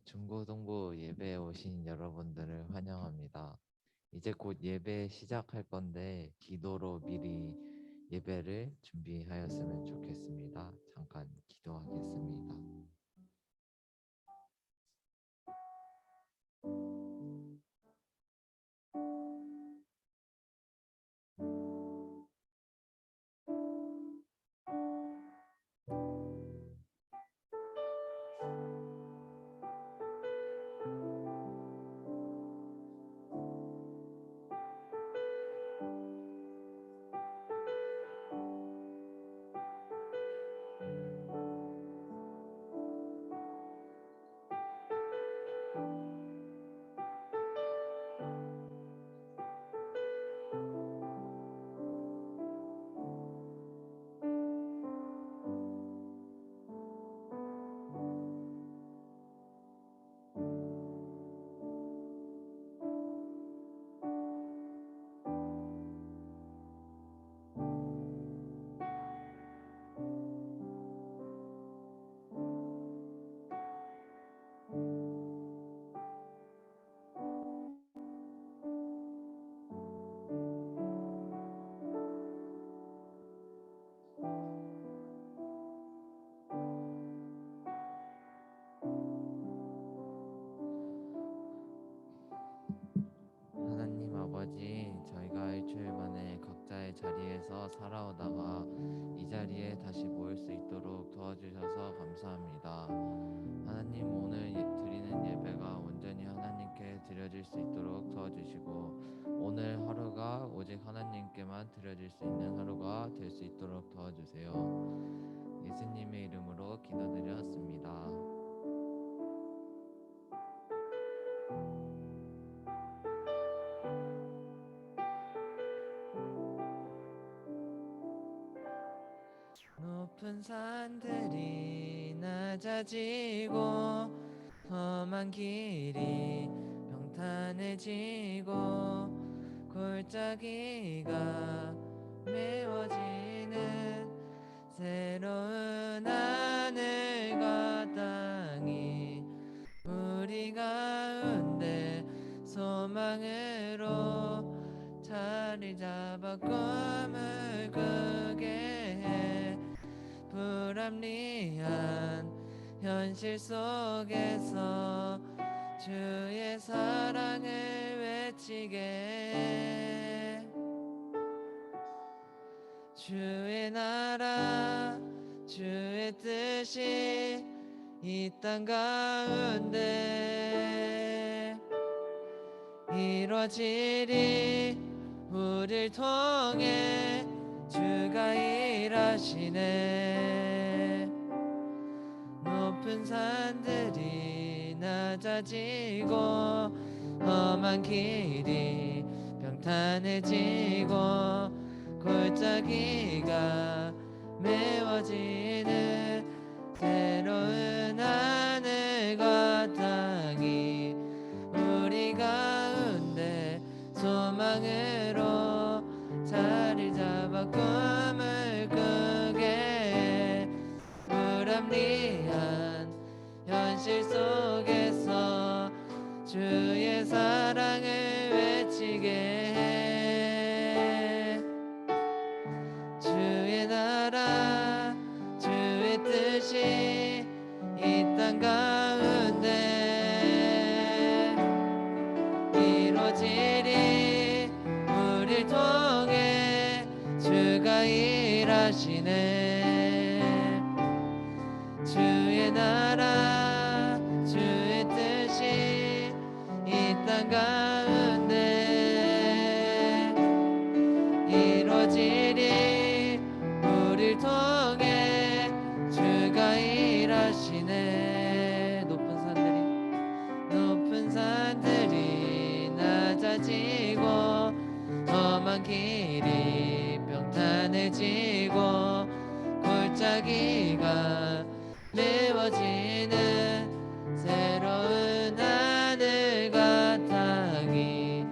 중고등부 예배에 오신 여러분들을 환영합니다. 이제 곧 예배 시작할 건데 기도로 미리 예배를 준비하였으면 좋겠습니다. 잠깐 기도하겠습니다. 하나님 아버지, 저희가 일주일 만에 각자의 자리에서 살아오다가 이 자리에 다시 모일 수 있도록 도와주셔서 감사합니다. 하나님, 오늘 드리는 예배가 온전히 하나님께 드려질 수 있도록 도와주시고 오늘 하루가 오직 하나님께만 드려질 수 있는 하루가 될 수 있도록 도와주세요. 예수님의 이름으로 기도드렸습니다. 높은 산들이 낮아지고 험한 길이 평탄해지고 골짜기가 메워지는 새로운 하늘과 땅이 우리 가운데 소망으로 자리 잡아 꿈을 꾸게 해. 불합리한 현실 속에서 주의 사랑을 외치게 해. 주의 나라 주의 뜻이 이 땅 가운데 이루어지리. 우릴 통해 주가 일하시네. 높은 산들이 낮아지고 험한 길이 평탄해지고 골짜기가 메워지는 새로운 하늘과 땅이 우리 가운데 소망으로 자리 잡아 꿈을 꾸게 해. 불합리한 현실 속에서 주의 사랑을 외치게 해. 주의 나라 주의 뜻이 이 땅 가운데 이루어지리. 우릴 통해 주가 일하시네. 주의 나라 주의 뜻이 이 땅 가운데 이루어지리. 우릴 통해 주가 일하시네. 높은 산들이 낮아지고 험한 길이 평탄해지고 골짜기가 메워지는 새로운 하늘과 땅이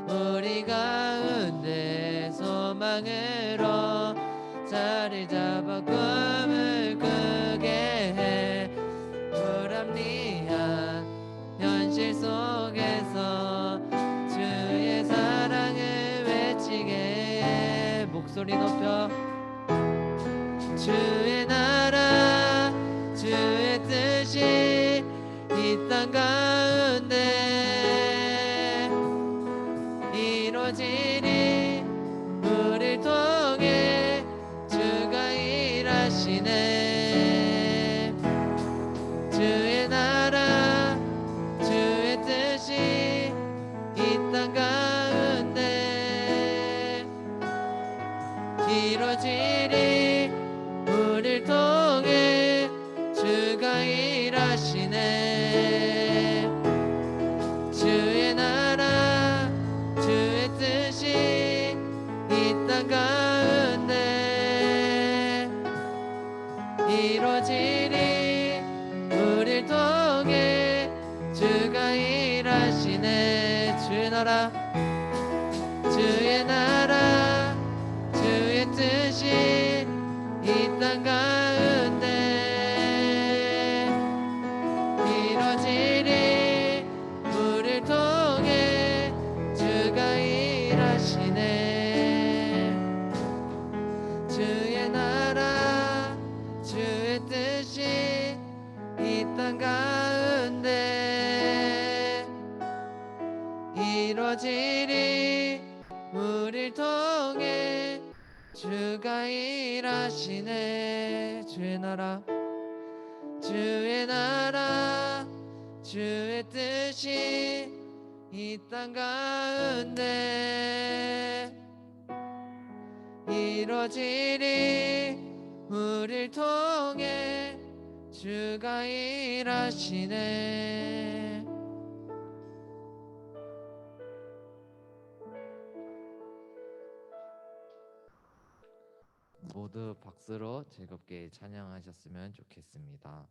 우리 가운데 소망으로 자리 잡아 꿈을 꾸게 해. 불합리한 목소리 높여 주의 나라 주의 뜻이 이 땅 가운데 이루어지리. 우릴 통해 주가 일하시네. 주의 나라 주의 뜻이 이 땅 가운데 이루어지리. 우릴 통해 주가 일하시네. 주의 나라 주의 뜻이 이 땅 가운데 이루어지리. 우릴 통해 주가 일하시네. 주의 나라 주의 나라 주의 뜻이 이 땅 가운데 이루어지리. 우릴 통해 주가 일하시네. 주의 나라 주의 뜻이 이 땅 가운데 이루어지리. 우릴 통해 주가 일하시네. 주의 나라 주의 나라 주의 뜻이 이 땅 가운데 이루어지리. 우릴 통해 주가 일하시네. 모두 박수로 즐겁게 찬양하셨으면 좋겠습니다.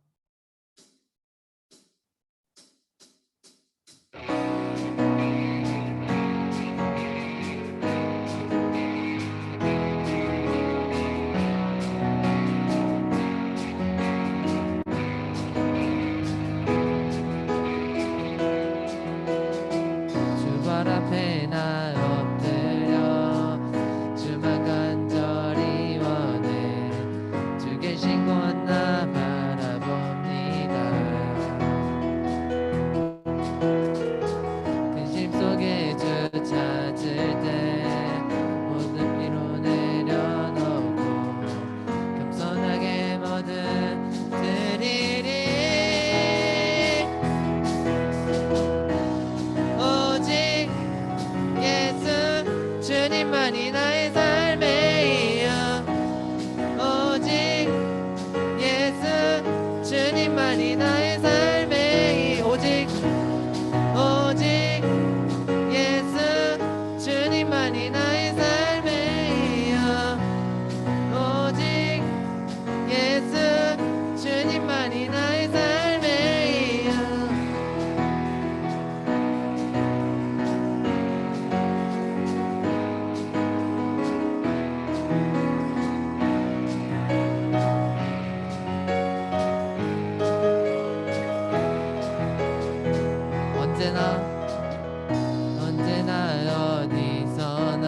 주발 앞에 나 엎드려 주만 간절히 원해. 주 계신 곳 나 바라봅니다. 근심 속에 주 찾을 때 모든 피로 내려놓고 겸손하게 뭐든 드리리. 오직 예수 주님만이 나의 삶의 이유. 오직 예수 주님만이 나의 삶의 이유. 오직 예수 주님만이 나의 삶의 이유. 오직 예수 주님만이 나의 삶의 이유. 언제나 어디서나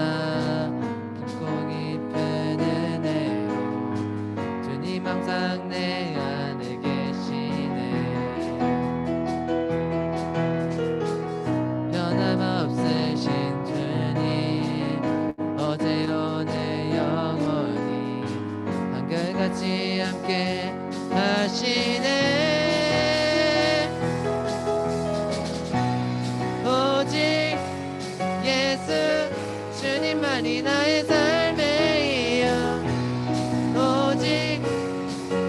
깊고 깊은 은혜로 주님 항상 내 안에 계시네. 변함없으신 주님 어제 오늘 영원히 한결같이 함께 하시네. 오직 예수 주님만이 나의 삶의 이유. 오직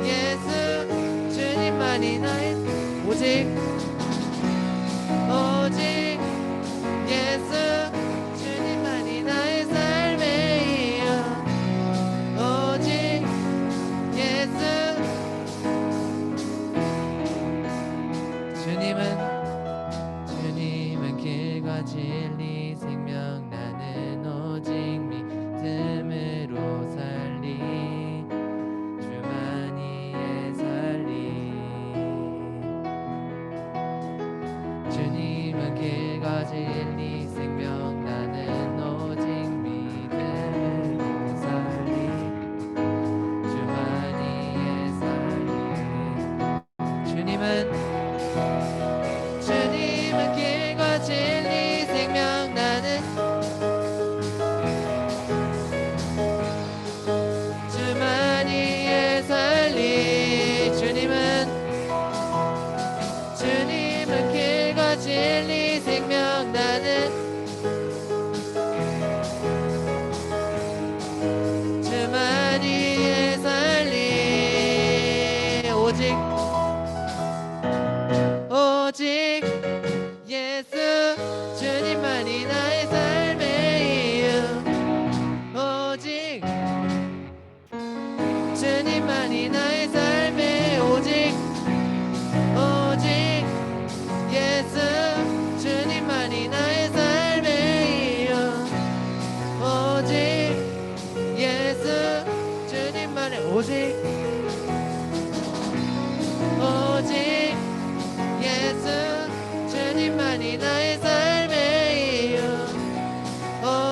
예수 주님만이 나의 오직 예수 주님만이 나의 삶의 이유. 오직 예수 주님은 길과 진리 생명. 나는 오직 믿음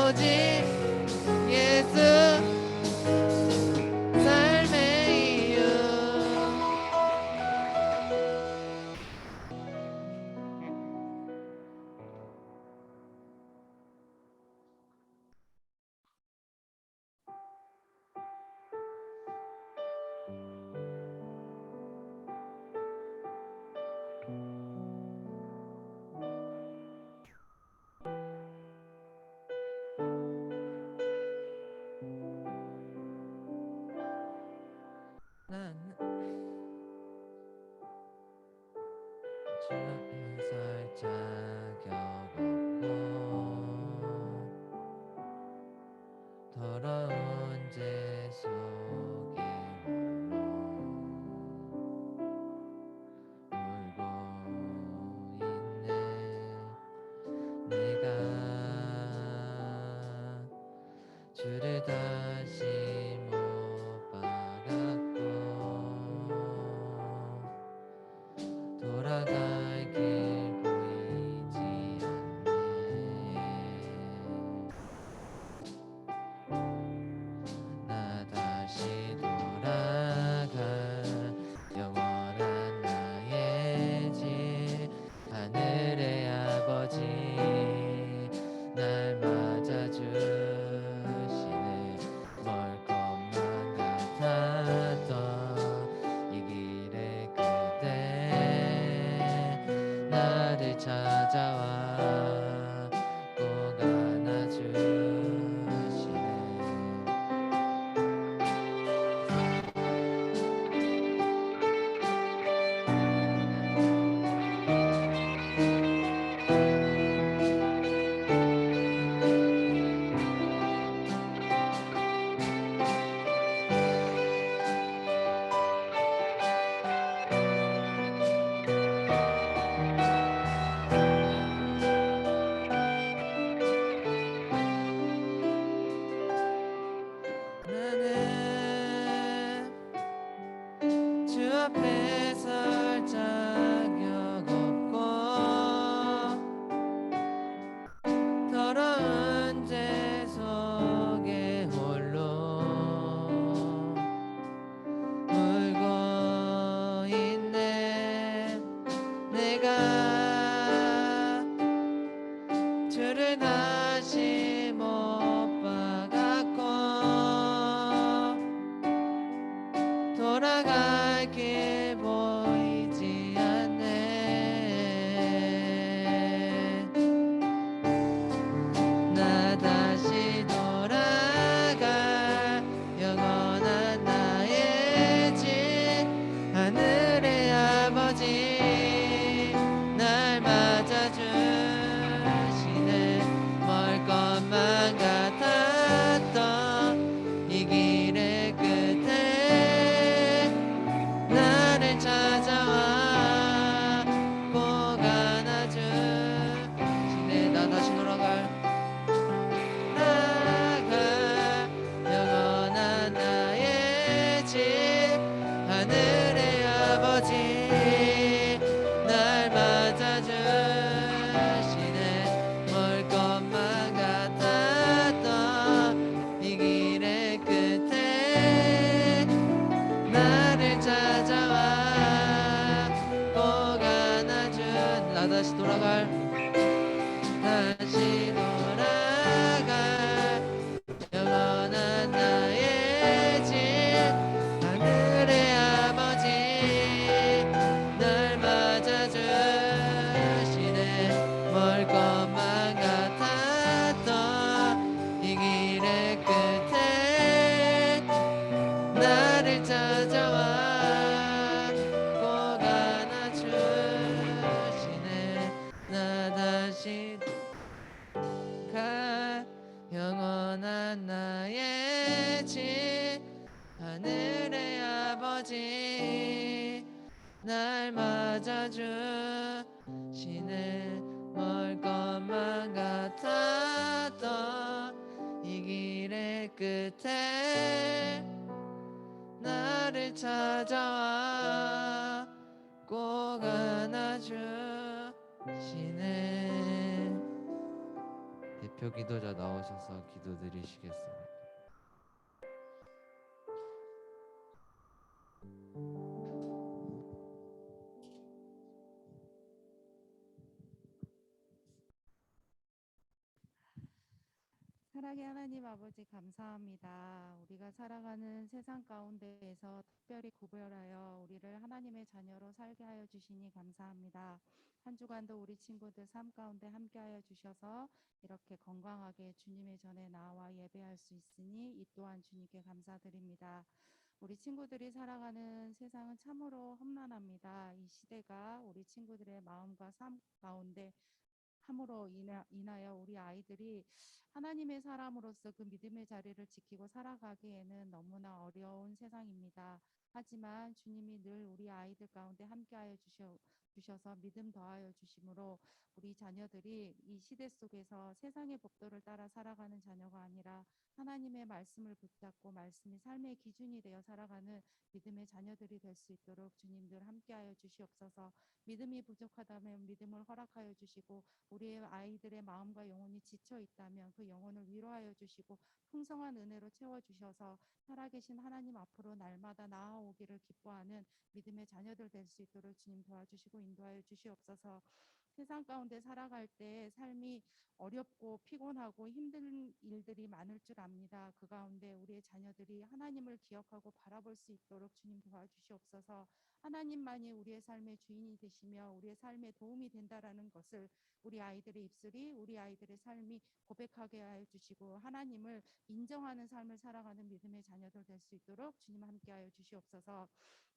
오직 예수 삶의 이유. 난 살짝 겪었고 더러운 죄 속에 울고 있네. 내가 주를 다시 못 박았고 돌아갈 길 보이지 않네. 나 다시 돌아가 영원한 나의 집 하늘의 아버지 날 맞아주시네. 멀 것만 같았던 이 길의 끝에 나를 찾아와 꼭 안아주시네. 나는 주 앞에 설 자격 없고 더러운 죄 속에 홀로 울고 있네. 내가 주를 다시 못 박았고 돌아갈 길 보이지 않네. 나 다시 돌아가 영원한 나의 집 하늘의 아버지 날 맞아주시네. 멀 것만 같았던 이 길의 끝에 나를 찾아와 꼭 안아주시네. 나 다시 돌아갈 영원한 나의 집 하늘의 아버지 날 맞아주시네. 멀 것만 같았던 이 길의 끝에 나를 찾아와 꼭 안아준. 나 다시 돌아갈 다시 돌아갈 영원한 나의 집 하늘의 아버지 날 맞아주시네. 멀 것만 같았던 이 길의 끝에 나를 찾아와 꼭 안아주시네. 나 다시 가 영원한 나의 집 하늘의 아버지 날 맞아주시네. 멀 것만 같았던 이 길의 끝에 나를 찾아와 꼭 안아주시네. 네, 표기도자 나오셔서 기도드리시겠습니다. 사랑의 하나님 아버지 감사합니다. 우리가 살아가는 세상 가운데에서 특별히 구별하여 우리를 하나님의 자녀로 살게 하여 주시니 감사합니다. 한 주간도 우리 친구들 삶 가운데 함께하여 주셔서 이렇게 건강하게 주님의 전에 나와 예배할 수 있으니 이 또한 주님께 감사드립니다. 우리 친구들이 살아가는 세상은 참으로 험난합니다. 이 시대가 우리 친구들의 마음과 삶 가운데 함으로 인하여 우리 아이들이 하나님의 사람으로서 그 믿음의 자리를 지키고 살아가기에는 너무나 어려운 세상입니다. 하지만 주님이 늘 우리 아이들 가운데 함께하여 주셔서 믿음 더하여 주심으로 우리 자녀들이 이 시대 속에서 세상의 법도를 따라 살아가는 자녀가 아니라 하나님의 말씀을 붙잡고 말씀이 삶의 기준이 되어 살아가는 믿음의 자녀들이 될 수 있도록 주님 늘 함께하여 주시옵소서. 믿음이 부족하다면 믿음을 허락하여 주시고 우리의 아이들의 마음과 영혼이 지쳐 있다면 그 영혼을 위로하여 주시고 풍성한 은혜로 채워 주셔서 살아계신 하나님 앞으로 날마다 나아오기를 기뻐하는 믿음의 자녀들 될 수 있도록 주님 도와주시고 인도하여 주시옵소서. 세상 가운데 살아갈 때 삶이 어렵고 피곤하고 힘든 일들이 많을 줄 압니다. 그 가운데 우리의 자녀들이 하나님을 기억하고 바라볼 수 있도록 주님 도와주시옵소서. 하나님만이 우리의 삶의 주인이 되시며 우리의 삶에 도움이 된다라는 것을 우리 아이들의 입술이 우리 아이들의 삶이 고백하게 하여 주시고 하나님을 인정하는 삶을 살아가는 믿음의 자녀들 될 수 있도록 주님 함께하여 주시옵소서.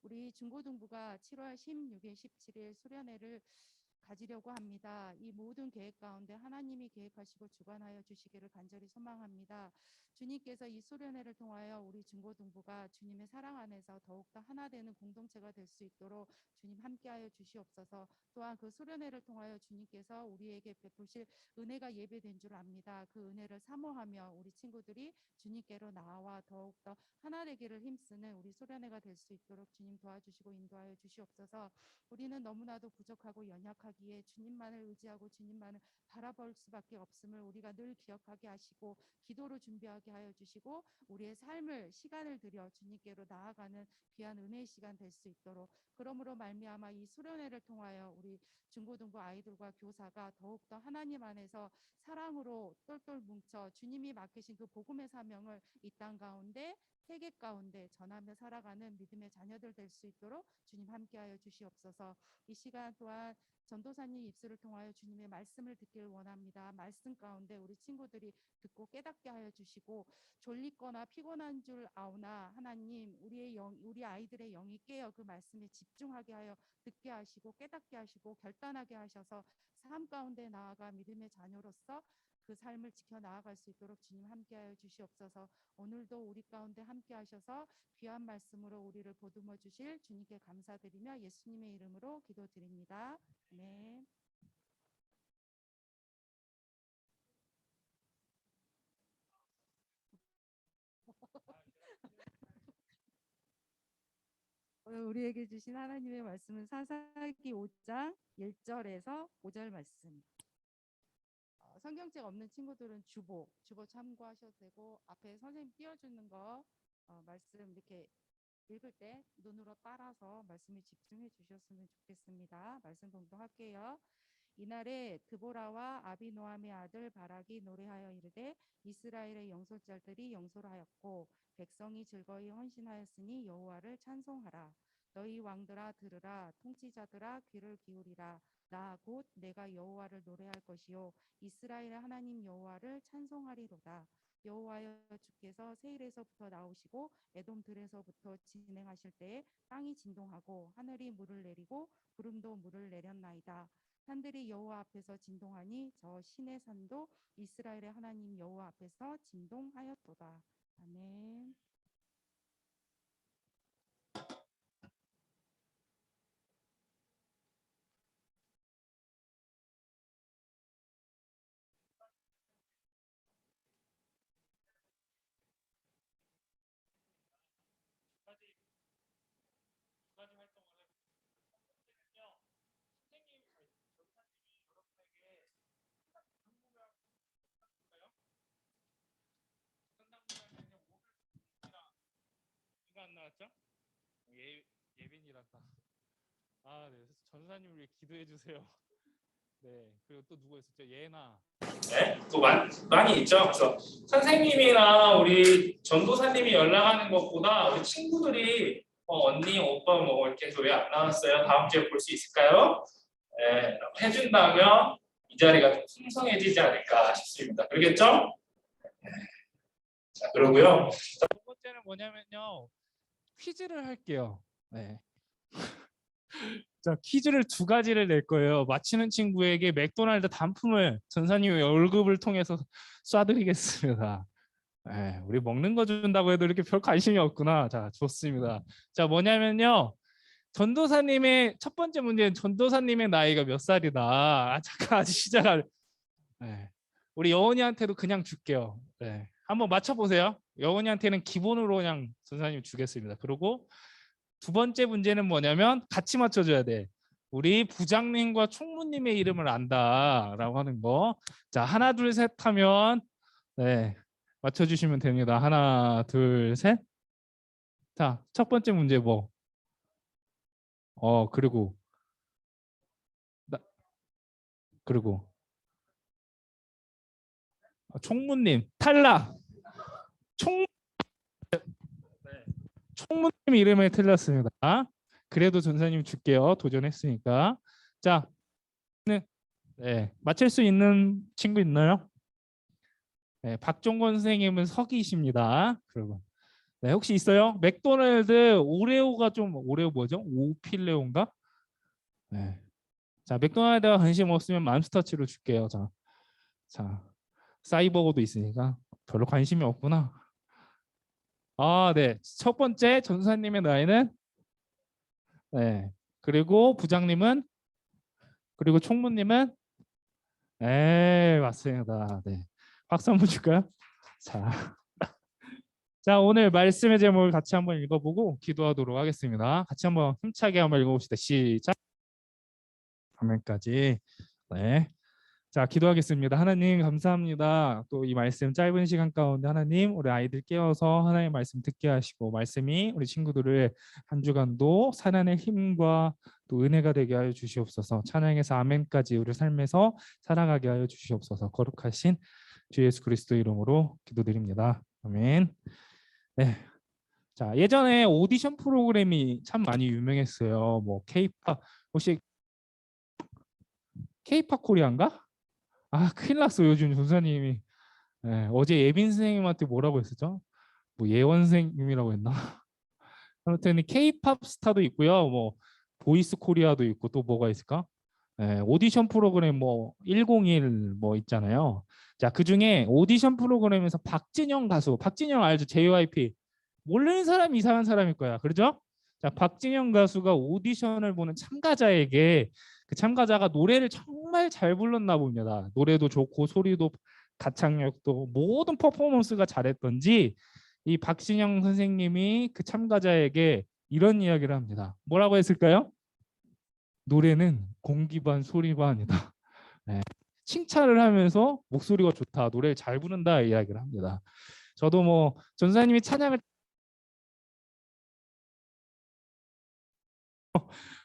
우리 중고등부가 7월 16일 17일 수련회를 가지려고 합니다. 이 모든 계획 가운데 하나님이 계획하시고 주관하여 주시기를 간절히 소망합니다. 주님께서 이 수련회를 통하여 우리 중고등부가 주님의 사랑 안에서 더욱더 하나 되는 공동체가 될 수 있도록 주님 함께하여 주시옵소서. 또한 그 수련회를 통하여 주님께서 우리에게 베푸실 은혜가 예배된 줄 압니다. 그 은혜를 사모하며 우리 친구들이 주님께로 나와 더욱더 하나 되기를 힘쓰는 우리 수련회가 될 수 있도록 주님 도와주시고 인도하여 주시옵소서. 우리는 너무나도 부족하고 연약하기에 주님만을 의지하고 주님만을 바라볼 수밖에 없음을 우리가 늘 기억하게 하시고 기도로 준비하게 하여 주시고 우리의 삶을 시간을 들여 주님께로 나아가는 귀한 은혜의 시간 될 수 있도록 그러므로 말미암아 이 수련회를 통하여 우리 중고등부 아이들과 교사가 더욱더 하나님 안에서 사랑으로 똘똘 뭉쳐 주님이 맡기신 그 복음의 사명을 이 땅 가운데 세계 가운데 전하며 살아가는 믿음의 자녀들 될 수 있도록 주님 함께하여 주시옵소서. 이 시간 또한 전도사님 입술을 통하여 주님의 말씀을 듣길 원합니다. 말씀 가운데 우리 친구들이 듣고 깨닫게 하여 주시고 졸리거나 피곤한 줄 아오나 하나님 우리 아이들의 영이 깨어 그 말씀에 집중하게 하여 듣게 하시고 깨닫게 하시고 결단하게 하셔서 삶 가운데 나아가 믿음의 자녀로서 그 삶을 지켜 나아갈 수 있도록 주님 함께하여 주시옵소서. 오늘도 우리 가운데 함께하셔서 귀한 말씀으로 우리를 보듬어 주실 주님께 감사드리며 예수님의 이름으로 기도드립니다. 네. 오늘 우리에게 주신 하나님의 말씀은 사사기 5장 1절에서 5절 말씀. 성경책 없는 친구들은 주보 참고하셔도 되고 앞에 선생님 띄워주는 거 말씀 이렇게 읽을 때 눈으로 따라서 말씀에 집중해 주셨으면 좋겠습니다. 말씀 봉독할게요. 이날에 드보라와 아비노함의 아들 바락이 노래하여 이르되 이스라엘의 영솔자들이 영솔하였고 백성이 즐거이 헌신하였으니 여호와를 찬송하라. 너희 왕들아 들으라. 통치자들아 귀를 기울이라. 나 곧 내가 여호와를 노래할 것이요 이스라엘의 하나님 여호와를 찬송하리로다. 여호와여 주께서 세일에서부터 나오시고 에돔 들에서부터 진행하실 때에 땅이 진동하고 하늘이 물을 내리고 구름도 물을 내렸나이다. 산들이 여호와 앞에서 진동하니 저 신의 산도 이스라엘의 하나님 여호와 앞에서 진동하였도다. 아멘. 맞죠? 예빈이란다. 아, 네. 전사님 위해 기도해 주세요. 네. 그리고 또 누구 있었죠? 예나. 네, 또 많이 있죠. 그래서 선생님이나 우리 전도사님이 연락하는 것보다 우리 친구들이 언니, 오빠 뭐 이렇게 해서 왜 안 나왔어요? 다음 주에 볼 수 있을까요? 네, 해준다면 이 자리가 좀 풍성해지지 않을까 싶습니다. 그러겠죠? 자, 그러고요. 자, 두 번째는 뭐냐면요. 퀴즈를 할게요. 네. 자, 퀴즈를 두 가지를 낼 거예요. 맞히는 친구에게 맥도날드 단품을 전사님의 월급을 통해서 쏴드리겠습니다. 우리 먹는 거 준다고 해도 이렇게 별 관심이 없구나. 자, 좋습니다. 자, 뭐냐면요. 전도사님의 첫 번째 문제는 전도사님의 나이가 몇 살이다. 잠깐 아직 시작할. 우리 여원이한테도 그냥 줄게요. 한번 맞춰보세요. 여원이한테는 기본으로 그냥 전사님 주겠습니다. 그리고 두 번째 문제는 뭐냐면 같이 맞춰줘야 돼. 우리 부장님과 총무님의 이름을 안다라고 하는 거. 자, 하나 둘 셋 하면 맞춰주시면 됩니다. 하나 둘 셋. 자, 첫 번째 문제 뭐? 그리고 그리고 총무님 탈락. 총무님 이름에 틀렸습니다. 그래도 전사님 줄게요. 도전했으니까. 자, 맞힐 수 있는 친구 있나요? 박종건 선생님은 서기십니다. 그리고 혹시 있어요? 맥도날드 오레오가 좀 오레오 뭐죠? 오필레오인가? 자, 맥도날드가 관심 없으면 맘스터치로 줄게요. 자, 사이버거도 있으니까 별로 관심이 없구나. 네. 첫 번째 전사님의 나이는 그리고 부장님은 그리고 총무님은 맞습니다. 박수 한번 줄까요? 자, 오늘 말씀의 제목을 같이 한번 읽어보고 기도하도록 하겠습니다. 같이 한번 힘차게 한번 읽어봅시다. 시작. 아멘까지. 자, 기도하겠습니다. 하나님 감사합니다. 또 이 말씀 짧은 시간 가운데 하나님 우리 아이들 깨워서 하나님의 말씀 듣게 하시고 말씀이 우리 친구들을 한 주간도 살아낼 힘과 또 은혜가 되게 하여 주시옵소서. 찬양에서 아멘까지 우리 삶에서 살아가게 하여 주시옵소서. 거룩하신 주 예수 그리스도 이름으로 기도드립니다. 아멘. 자, 예전에 오디션 프로그램이 참 많이 유명했어요. 뭐 K-팝 혹시 K-팝 코리아인가? 큰일 났어. 요즘 전사님이 어제 예빈 선생님한테 뭐라고 했었죠? 뭐 예원 선생님이라고 했나? 아무튼 K-팝 스타도 있고요. 뭐 보이스 코리아도 있고 또 뭐가 있을까? 오디션 프로그램 뭐 101 뭐 있잖아요. 자, 그중에 오디션 프로그램에서 박진영 가수, 박진영 알죠? JYP. 모르는 사람 이상한 사람일 거야. 그렇죠? 자, 박진영 가수가 오디션을 보는 참가자에게 그 참가자가 노래를 정말 잘 불렀나 봅니다. 노래도 좋고 소리도 가창력도 모든 퍼포먼스가 잘했던지 이 박진영 선생님이 그 참가자에게 이런 이야기를 합니다. 뭐라고 했을까요? 노래는 공기 반 소리 반이다. 칭찬을 하면서 목소리가 좋다, 노래를 잘 부른다 이야기를 합니다. 저도 뭐 전사님이 찬양을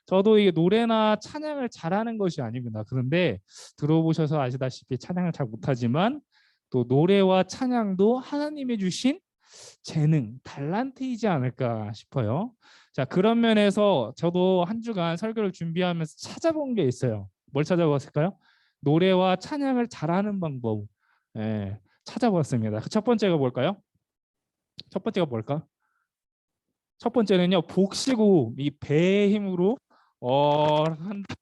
저도 이게 노래나 찬양을 잘하는 것이 아닙니다. 그런데 들어보셔서 아시다시피 찬양을 잘 못하지만 또 노래와 찬양도 하나님이 주신 재능, 달란트이지 않을까 싶어요. 자, 그런 면에서 저도 한 주간 설교를 준비하면서 찾아본 게 있어요. 뭘 찾아봤을까요? 노래와 찬양을 잘하는 방법. 찾아봤습니다. 첫 번째가 뭘까요? 첫 번째가 뭘까? 첫 번째는요, 복시고 이 배의 힘으로 한다.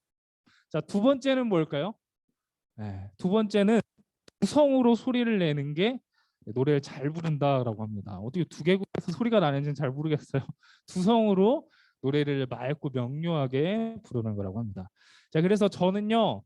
자, 두 번째는 뭘까요? 두 번째는 구성으로 소리를 내는 게 노래를 잘 부른다라고 합니다. 어떻게 두 개국에서 소리가 나는지는 잘 모르겠어요. 두성으로 노래를 맑고 명료하게 부르는 거라고 합니다. 자, 그래서 저는요,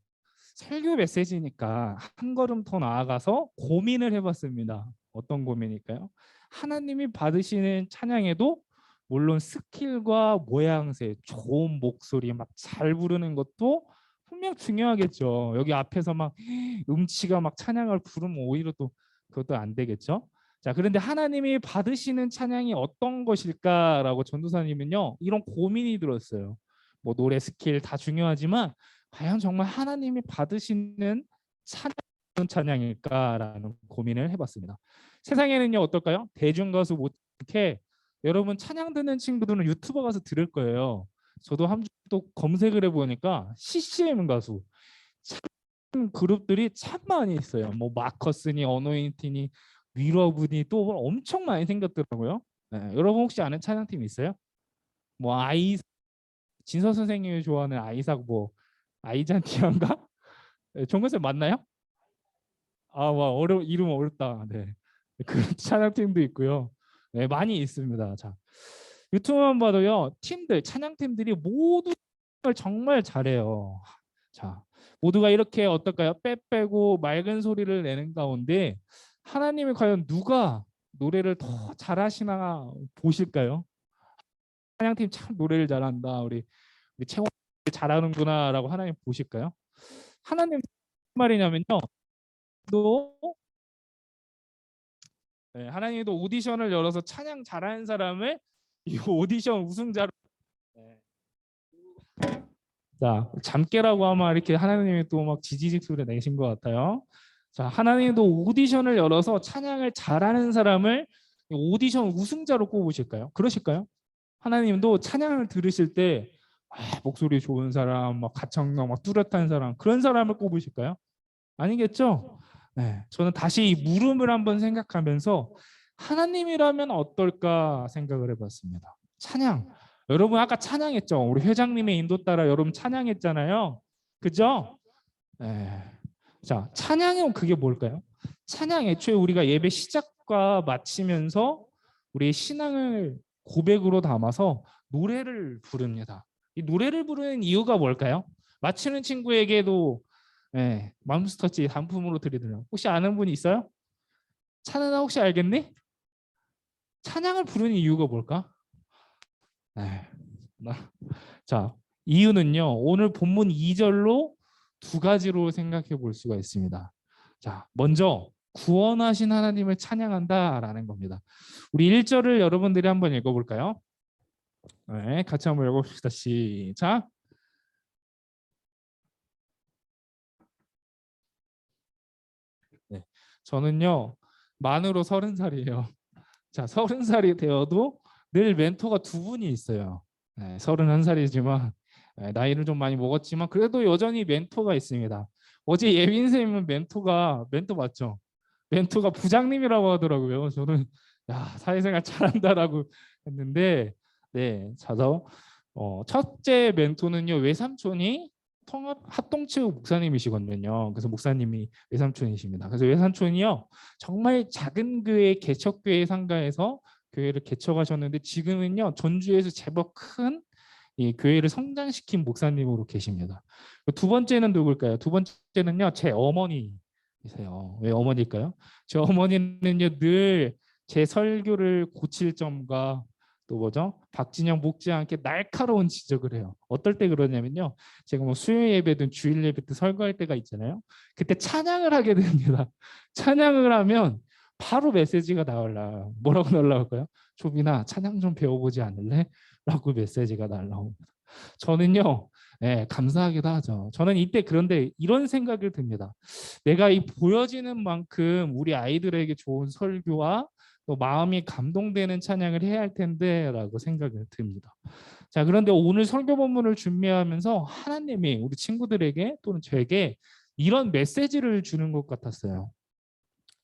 설교 메시지니까 한 걸음 더 나아가서 고민을 해봤습니다. 어떤 고민일까요? 하나님이 받으시는 찬양에도 물론 스킬과 모양새, 좋은 목소리 막 잘 부르는 것도 분명 중요하겠죠. 여기 앞에서 막 음치가 막 찬양을 부르면 오히려 또 그것도 안 되겠죠. 자, 그런데 하나님이 받으시는 찬양이 어떤 것일까라고 전도사님은요, 이런 고민이 들었어요. 뭐 노래 스킬 다 중요하지만 과연 정말 하나님이 받으시는 찬양일까라는 고민을 해봤습니다. 세상에는요 어떨까요? 대중 가수 못해 여러분 찬양 듣는 친구들은 유튜버 가서 들을 거예요. 저도 한 주 또 검색을 해보니까 CCM 가수 찬양 그룹들이 참 많이 있어요. 뭐 마커스니 어노인티니 위러브니 또 엄청 많이 생겼더라고요. 네, 여러분 혹시 아는 찬양팀 있어요? 뭐 아이 진서 선생님이 좋아하는 아이삭 뭐 아이잔티안가? 네, 정근쌤 맞나요? 아, 와 이름 어렵다. 네, 그런 찬양팀도 있고요. 네, 많이 있습니다. 자, 유튜브만 봐도요 팀들 찬양팀들이 모두 정말 잘해요. 자, 모두가 이렇게 어떨까요? 빼빼고 맑은 소리를 내는 가운데 하나님이 과연 누가 노래를 더 잘하시나 보실까요? 찬양팀 참 노래를 잘한다. 우리 채원 잘하는구나라고 하나님 보실까요? 하나님 무슨 말이냐면요. 또 네, 하나님도 오디션을 열어서 찬양 잘하는 사람을 이 오디션 우승자로 네. 자, 잠깨라고 하면 이렇게 하나님이 또 막 지지직 소리 내신 것 같아요. 자, 하나님도 오디션을 열어서 찬양을 잘하는 사람을 오디션 우승자로 꼽으실까요? 그러실까요? 하나님도 찬양을 들으실 때 목소리 좋은 사람, 막 가창력 막 뚜렷한 사람 그런 사람을 꼽으실까요? 아니겠죠? 네, 저는 다시 이 물음을 한번 생각하면서 하나님이라면 어떨까 생각을 해봤습니다. 찬양. 여러분 아까 찬양했죠? 우리 회장님의 인도 따라 여러분 찬양했잖아요. 그죠? 네. 자, 찬양은 그게 뭘까요? 찬양 애초에 우리가 예배 시작과 마치면서 우리의 신앙을 고백으로 담아서 노래를 부릅니다. 이 노래를 부르는 이유가 뭘까요? 마치는 친구에게도 맘스터치 단품으로 드리더라고요. 혹시 아는 분 있어요? 찬은아 혹시 알겠니? 찬양을 부르는 이유가 뭘까? 자, 이유는요. 오늘 본문 2절로 두 가지로 생각해 볼 수가 있습니다. 자, 먼저 구원하신 하나님을 찬양한다라는 겁니다. 우리 1절을 여러분들이 한번 읽어볼까요? 네, 같이 한번 읽어봅시다. 시작. 네, 저는요 만으로 30살이에요. 자, 30살이 되어도 늘 멘토가 두 분이 있어요. 31살이지만 나이를 좀 많이 먹었지만 그래도 여전히 멘토가 있습니다. 어제 예빈 쌤은 멘토 맞죠? 멘토가 부장님이라고 하더라고요. 저는 야 사회생활 잘한다라고 했는데 네, 자서 첫째 멘토는요 외삼촌이 통합 합동체육 목사님이시거든요. 그래서 목사님이 외삼촌이십니다. 그래서 외삼촌이요 정말 작은 교회 개척교회 상가에서 교회를 개척하셨는데 지금은요 전주에서 제법 큰 이 교회를 성장시킨 목사님으로 계십니다. 두 번째는 누굴까요? 두 번째는요 제 어머니이세요. 왜 어머니일까요? 제 어머니는요 늘 제 설교를 고칠 점과 또 뭐죠? 박진영 목지 않게 날카로운 지적을 해요. 어떨 때 그러냐면요. 제가 뭐 수요 예배든 주일 예배 때 설교할 때가 있잖아요. 그때 찬양을 하게 됩니다. 찬양을 하면 바로 메시지가 나올라. 뭐라고 날라올까요? 조빈아 찬양 좀 배워보지 않을래? 라고 메시지가 날라옵니다. 저는요. 감사하기도 하죠. 저는 이때 그런데 이런 생각이 듭니다. 내가 이 보여지는 만큼 우리 아이들에게 좋은 설교와 또 마음이 감동되는 찬양을 해야 할 텐데 라고 생각이 듭니다. 자, 그런데 오늘 설교 본문을 준비하면서 하나님이 우리 친구들에게 또는 저에게 이런 메시지를 주는 것 같았어요.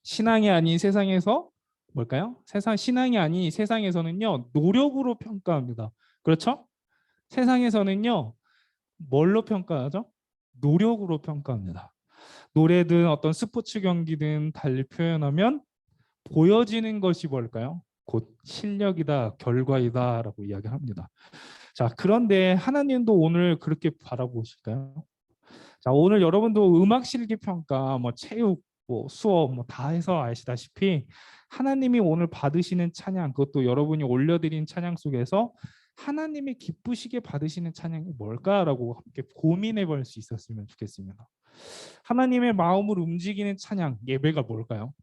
신앙이 아닌 세상에서 뭘까요? 신앙이 아닌 세상에서는요 노력으로 평가합니다. 그렇죠? 세상에서는요 뭘로 평가하죠? 노력으로 평가합니다. 노래든 어떤 스포츠 경기든 달리 표현하면 보여지는 것이 뭘까요? 곧 실력이다, 결과이다 라고 이야기합니다. 자, 그런데 하나님도 오늘 그렇게 바라보실까요? 자, 오늘 여러분도 음악 실기 평가, 뭐 체육, 뭐 수업 뭐 다 해서 아시다시피 하나님이 오늘 받으시는 찬양, 그것도 여러분이 올려드린 찬양 속에서 하나님이 기쁘시게 받으시는 찬양이 뭘까라고 함께 고민해 볼 수 있었으면 좋겠습니다. 하나님의 마음을 움직이는 찬양, 예배가 뭘까요?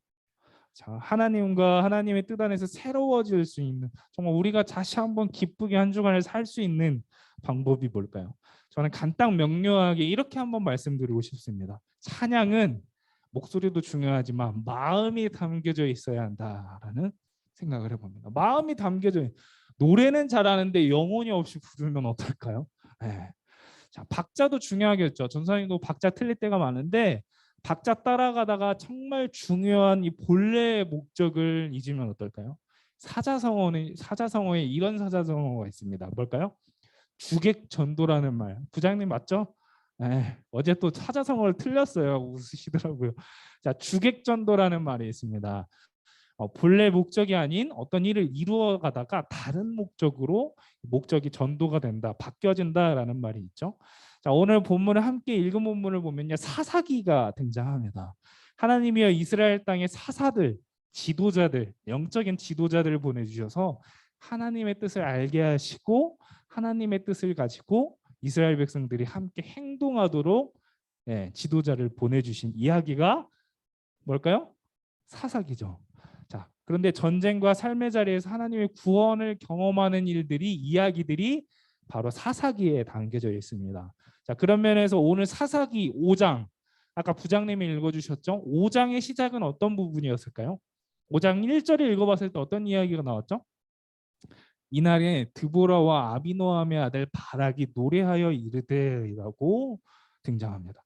자, 하나님과 하나님의 뜻 안에서 새로워질 수 있는, 정말 우리가 다시 한번 기쁘게 한 주간을 살 수 있는 방법이 뭘까요? 저는 간단 명료하게 이렇게 한번 말씀드리고 싶습니다. 찬양은 목소리도 중요하지만 마음이 담겨져 있어야 한다라는 생각을 해봅니다. 마음이 담겨져 노래는 잘하는데 영혼이 없이 부르면 어떨까요? 네. 자, 박자도 중요하겠죠. 전사님도 박자 틀릴 때가 많은데 박자 따라가다가 정말 중요한 이 본래의 목적을 잊으면 어떨까요? 사자성어에 이런 사자성어가 있습니다. 뭘까요? 주객전도라는 말. 부장님 맞죠? 어제 또 사자성어를 틀렸어요. 웃으시더라고요. 자, 주객전도라는 말이 있습니다. 본래 목적이 아닌 어떤 일을 이루어 가다가 다른 목적으로 목적이 전도가 된다, 바뀌어진다라는 말이 있죠. 자, 오늘 본문을 함께 읽은 본문을 보면요, 사사기가 등장합니다. 하나님이여 이스라엘 땅의 사사들, 지도자들, 영적인 지도자들을 보내주셔서 하나님의 뜻을 알게 하시고 하나님의 뜻을 가지고 이스라엘 백성들이 함께 행동하도록 지도자를 보내주신 이야기가 뭘까요? 사사기죠. 자, 그런데 전쟁과 삶의 자리에서 하나님의 구원을 경험하는 이야기들이 바로 사사기에 담겨져 있습니다. 자, 그런 면에서 오늘 사사기 5장, 아까 부장님이 읽어주셨죠? 5장의 시작은 어떤 부분이었을까요? 5장 1절에 읽어봤을 때 어떤 이야기가 나왔죠? 이날에 드보라와 아비노함의 아들 바락이 노래하여 이르되라고 등장합니다.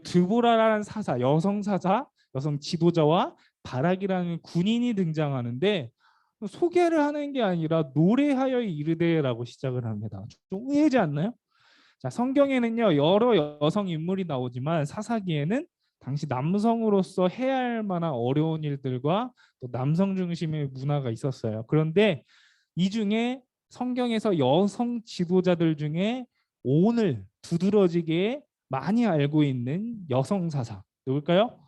드보라라는 사사, 여성 사자, 여성 지도자와 바락이라는 군인이 등장하는데 소개를 하는 게 아니라 노래하여 이르되라고 시작을 합니다. 좀 의외지 않나요? 자, 성경에는요 여러 여성 인물이 나오지만 사사기에는 당시 남성으로서 해야 할 만한 어려운 일들과 또 남성 중심의 문화가 있었어요. 그런데 이 중에 성경에서 여성 지도자들 중에 오늘 두드러지게 많이 알고 있는 여성 사사 누굴까요?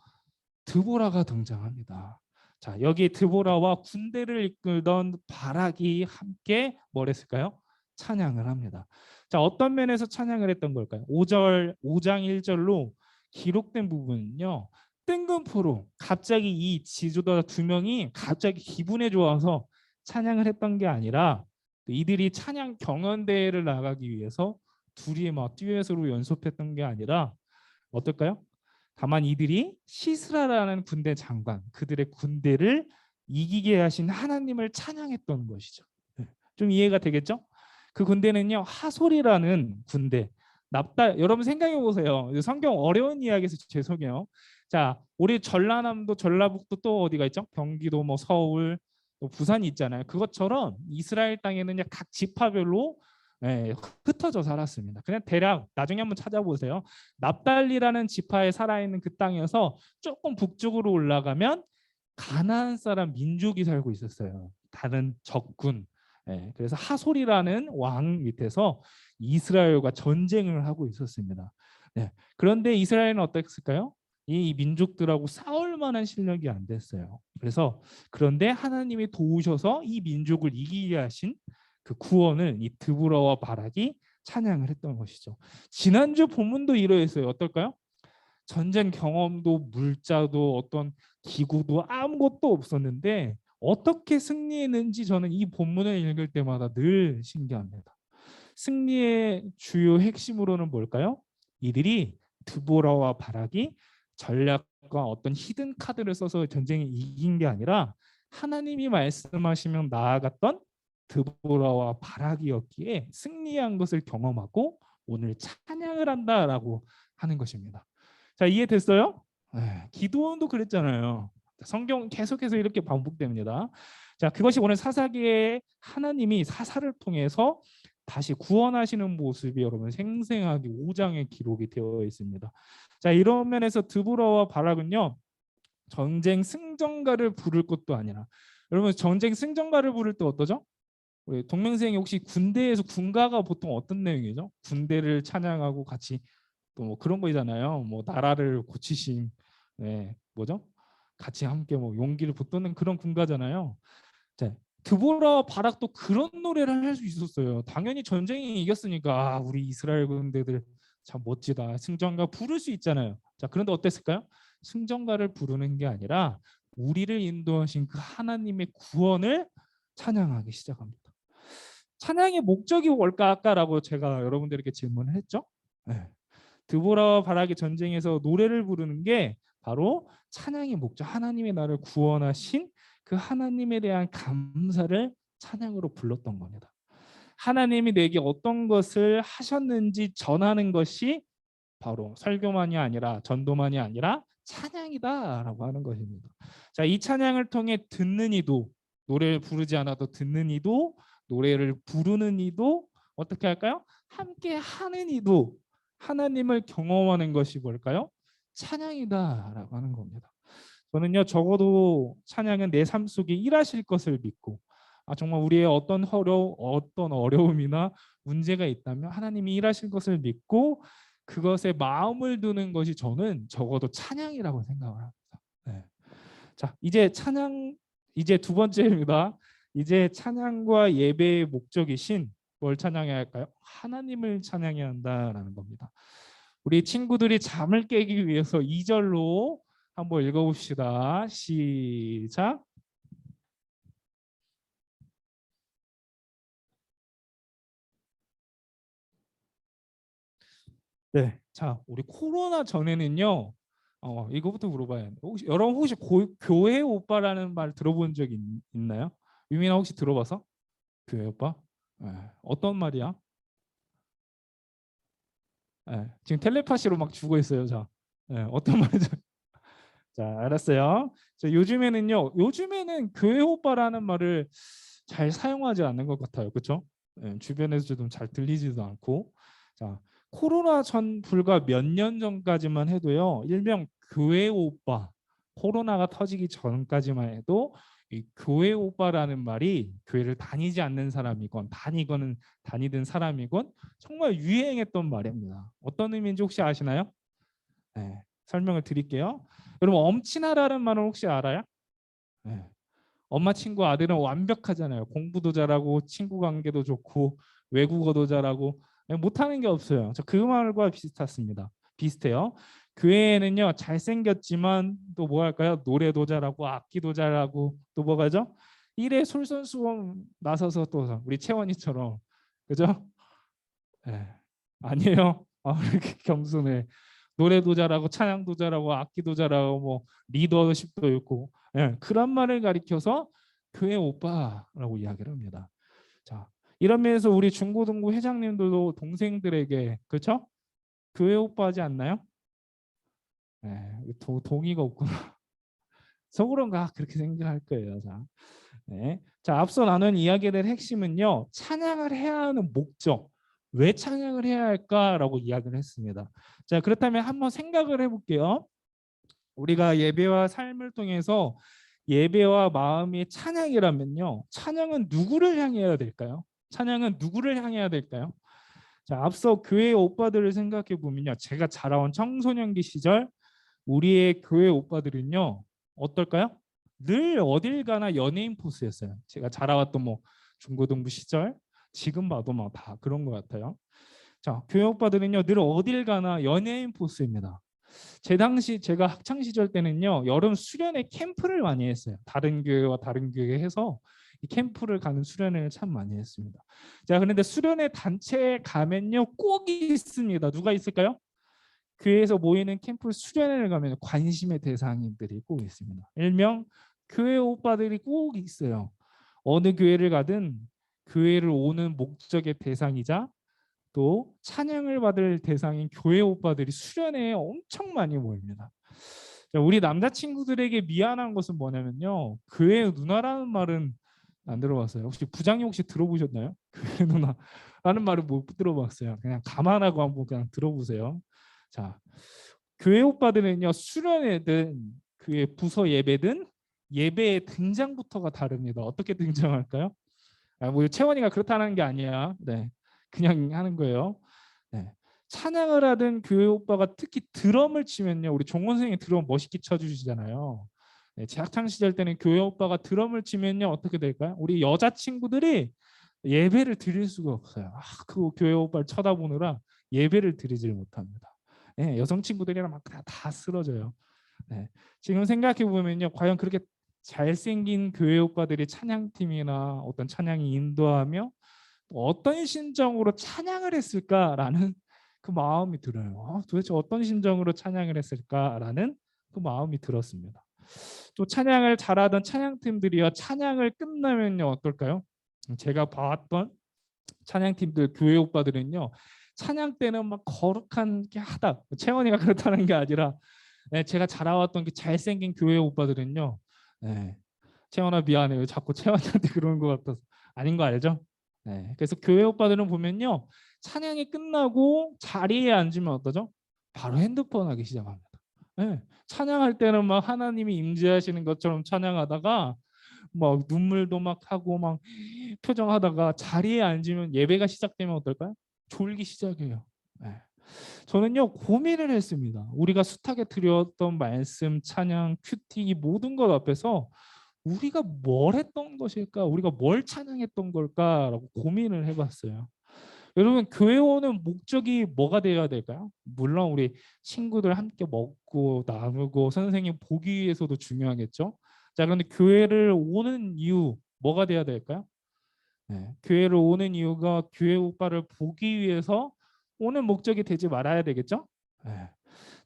드보라가 등장합니다. 자, 여기 드보라와 군대를 이끌던 바락이 함께 뭘 했을까요? 찬양을 합니다. 자, 어떤 면에서 찬양을 했던 걸까요? 5장 1절로 기록된 부분은요. 뜬금포로 갑자기 이 지도자 두 명이 갑자기 기분에 좋아서 찬양을 했던 게 아니라 이들이 찬양 경연대회를 나가기 위해서 둘이 막 듀엣으로 연습했던 게 아니라 어떨까요? 다만 이들이 시스라라는 군대 장관, 그들의 군대를 이기게 하신 하나님을 찬양했던 것이죠. 좀 이해가 되겠죠? 그 군대는요 하솔이라는 군대. 여러분 생각해 보세요. 성경 어려운 이야기에서 죄송해요. 자, 우리 전라남도, 전라북도 또 어디가 있죠? 경기도, 뭐 서울, 또 부산이 있잖아요. 그것처럼 이스라엘 땅에는 각 지파별로 흩어져 살았습니다. 그냥 대략 나중에 한번 찾아보세요. 납달리라는 지파에 살아있는 그 땅에서 조금 북쪽으로 올라가면 가나안 사람 민족이 살고 있었어요. 다른 적군. 그래서 하솔이라는 왕 밑에서 이스라엘과 전쟁을 하고 있었습니다. 그런데 이스라엘은 어땠을까요? 이 민족들하고 싸울 만한 실력이 안 됐어요. 그런데 하나님이 도우셔서 이 민족을 이기게 하신 그 구원을 이 드보라와 바락이 찬양을 했던 것이죠. 지난주 본문도 이러했어요. 어떨까요? 전쟁 경험도 물자도 어떤 기구도 아무것도 없었는데 어떻게 승리했는지 저는 이 본문을 읽을 때마다 늘 신기합니다. 승리의 주요 핵심으로는 뭘까요? 이들이 드보라와 바락이 전략과 어떤 히든 카드를 써서 전쟁에 이긴 게 아니라 하나님이 말씀하시면 나아갔던 드보라와 바락이었기에 승리한 것을 경험하고 오늘 찬양을 한다라고 하는 것입니다. 자, 이해됐어요? 기도원도 그랬잖아요. 성경 계속해서 이렇게 반복됩니다. 자, 그것이 오늘 사사기에 하나님이 사사를 통해서 다시 구원하시는 모습이 여러분 생생하게 5장에 기록이 되어 있습니다. 자, 이런 면에서 드보라와 바락은요 전쟁 승전가를 부를 것도 아니라, 여러분 전쟁 승전가를 부를 때 어떠죠? 우리 동맹생이 혹시 군대에서 군가가 보통 어떤 내용이죠? 군대를 찬양하고 같이 또 뭐 그런 거잖아요. 뭐 나라를 고치심, 뭐죠? 같이 함께 뭐 용기를 붙드는 그런 군가잖아요. 자, 드보라 바락도 그런 노래를 할 수 있었어요. 당연히 전쟁이 이겼으니까 우리 이스라엘 군대들 참 멋지다, 승전가 부를 수 있잖아요. 자, 그런데 어땠을까요? 승전가를 부르는 게 아니라 우리를 인도하신 그 하나님의 구원을 찬양하기 시작합니다. 찬양의 목적이 뭘까 아까라고 제가 여러분들에게 질문을 했죠. 네. 드보라와 바락의 전쟁에서 노래를 부르는 게 바로 찬양의 목적, 하나님의 나를 구원하신 그 하나님에 대한 감사를 찬양으로 불렀던 겁니다. 하나님이 내게 어떤 것을 하셨는지 전하는 것이 바로 설교만이 아니라 전도만이 아니라 찬양이다라고 하는 것입니다. 자, 이 찬양을 통해 듣는 이도, 노래를 부르지 않아도 듣는 이도, 노래를 부르는 이도 어떻게 할까요? 함께 하는 이도 하나님을 경험하는 것이 뭘까요? 찬양이다라고 하는 겁니다. 저는요, 적어도 찬양은 내 삶 속에 일하실 것을 믿고, 정말 우리의 어떤 어려움이나 문제가 있다면 하나님이 일하실 것을 믿고 그것에 마음을 두는 것이 저는 적어도 찬양이라고 생각을 합니다. 네. 자, 이제 두 번째입니다. 이제 찬양과 예배의 목적이신 뭘 찬양해야 할까요? 하나님을 찬양해야 한다라는 겁니다. 우리 친구들이 잠을 깨기 위해서 2절로 한번 읽어봅시다. 시작. 네, 자, 우리 코로나 전에는요, 이거부터 물어봐야 해요. 여러분 혹시 교회 오빠라는 말 들어본 적 있나요? 유민아 혹시 들어봐서? 교회 오빠? 네, 어떤 말이야? 네, 지금 텔레파시로 막 주고 있어요. 자, 네, 어떤 말이죠? 자, 알았어요. 자, 요즘에는 교회 오빠라는 말을 잘 사용하지 않는 것 같아요. 그렇죠? 네, 주변에서 좀 잘 들리지도 않고. 자, 코로나 전 불과 몇 년 전까지만 해도요. 일명 교회 오빠, 코로나가 터지기 전까지만 해도 이 교회 오빠라는 말이 교회를 다니지 않는 사람이건 다니든 사람이건 정말 유행했던 말입니다. 어떤 의미인지 혹시 아시나요? 네, 설명을 드릴게요. 여러분 엄친아라는 말은 혹시 알아요? 네. 엄마 친구 아들은 완벽하잖아요. 공부도 잘하고 친구 관계도 좋고 외국어도 잘하고 못하는 게 없어요. 그 말과 비슷해요. 교회에는요 잘생겼지만 또 뭐 할까요? 노래도 잘하고 악기도 잘하고 또 뭐가죠? 일에 솔선수범 나서서 또 우리 채원이처럼 그죠? 네. 아니에요. 이렇게 겸손해. 노래도 잘하고 찬양도 잘하고 악기도 잘하고 뭐 리더십도 있고 그런 말을 가리켜서 교회 오빠라고 이야기를 합니다. 자, 이런 면에서 우리 중고등부 회장님들도 동생들에게 그렇죠? 교회 오빠 하지 않나요? 동의가 없구나. 속으로는 그렇게 생각할 거예요. 자, 자, 앞서 나눈 이야기들의 핵심은요. 찬양을 해야 하는 목적. 왜 찬양을 해야 할까라고 이야기를 했습니다. 자, 그렇다면 한번 생각을 해볼게요. 우리가 예배와 삶을 통해서 예배와 마음이 찬양이라면요. 찬양은 누구를 향해야 될까요? 찬양은 누구를 향해야 될까요? 자, 앞서 교회 오빠들을 생각해 보면요. 제가 자라온 청소년기 시절 우리의 교회 오빠들은요. 어떨까요? 늘 어딜 가나 연예인 포스였어요. 제가 자라왔던 뭐 중고등부 시절 지금 봐도 뭐 다 그런 것 같아요. 자, 교회 오빠들은요. 늘 어딜 가나 연예인 포스입니다. 제 당시 제가 학창 시절 때는요. 여름 수련회 캠프를 많이 했어요. 다른 교회와 다른 교회 해서 이 캠프를 가는 수련회를 참 많이 했습니다. 자, 그런데 수련회 단체에 가면요. 꼭 있습니다. 누가 있을까요? 교회에서 모이는 캠프 수련회를 가면 관심의 대상들이 꼭 있습니다. 일명 교회 오빠들이 꼭 있어요. 어느 교회를 가든 교회를 오는 목적의 대상이자 또 찬양을 받을 대상인 교회 오빠들이 수련회에 엄청 많이 모입니다. 자, 우리 남자친구들에게 미안한 것은 뭐냐면요. 교회 누나라는 말은 안 들어봤어요. 혹시 부장님 혹시 들어보셨나요? 교회 누나라는 말을 못 들어봤어요. 그냥 감안하고 한번 그냥 들어보세요. 자, 교회 오빠들은요. 수련회든 교회 부서 예배든 예배의 등장부터가 다릅니다. 어떻게 등장할까요? 뭐 채원이가 그렇다는 게 아니야. 네. 그냥 하는 거예요. 네. 찬양을 하던 교회 오빠가 특히 드럼을 치면요. 우리 종원 선생님이 드럼 멋있게 쳐주시잖아요. 네, 제 학창 시절 때는 교회 오빠가 드럼을 치면요. 어떻게 될까요? 우리 여자친구들이 예배를 드릴 수가 없어요. 그 교회 오빠를 쳐다보느라 예배를 드리질 못합니다. 네, 여성 친구들이랑 막 다 쓰러져요. 네. 지금 생각해 보면요, 과연 그렇게 잘생긴 교회 오빠들이 찬양팀이나 어떤 찬양이 인도하며 어떤 심정으로 찬양을 했을까라는 그 마음이 들어요. 도대체 어떤 심정으로 찬양을 했을까라는 그 마음이 들었습니다. 또 찬양을 잘하던 찬양팀들이요, 찬양을 끝나면요 어떨까요? 제가 봤던 찬양팀들 교회 오빠들은요, 찬양 때는 막 거룩한 게 하다. 채원이가 그렇다는 게 아니라 제가 자라왔던 그 잘생긴 교회 오빠들은요. 채원아 미안해요. 자꾸 채원이한테 그러는 것 같아서. 아닌 거 알죠? 그래서 교회 오빠들은 보면요, 찬양이 끝나고 자리에 앉으면 어떠죠? 바로 핸드폰 하기 시작합니다. 찬양할 때는 막 하나님이 임재하시는 것처럼 찬양하다가 막 눈물도 막 하고 막 표정하다가 자리에 앉으면 예배가 시작되면 어떨까요? 졸기 시작해요. 저는요 고민을 했습니다. 우리가 숱하게 드렸던 말씀, 찬양, 큐티 이 모든 것 앞에서 우리가 뭘 했던 것일까? 우리가 뭘 찬양했던 걸까라고 고민을 해봤어요. 여러분, 교회 오는 목적이 뭐가 되어야 될까요? 물론 우리 친구들 함께 먹고 나누고 선생님 보기 위해서도 중요하겠죠. 자, 그런데 교회를 오는 이유 뭐가 되어야 될까요? 교회를 오는 이유가 교회 오빠를 보기 위해서 오는 목적이 되지 말아야 되겠죠?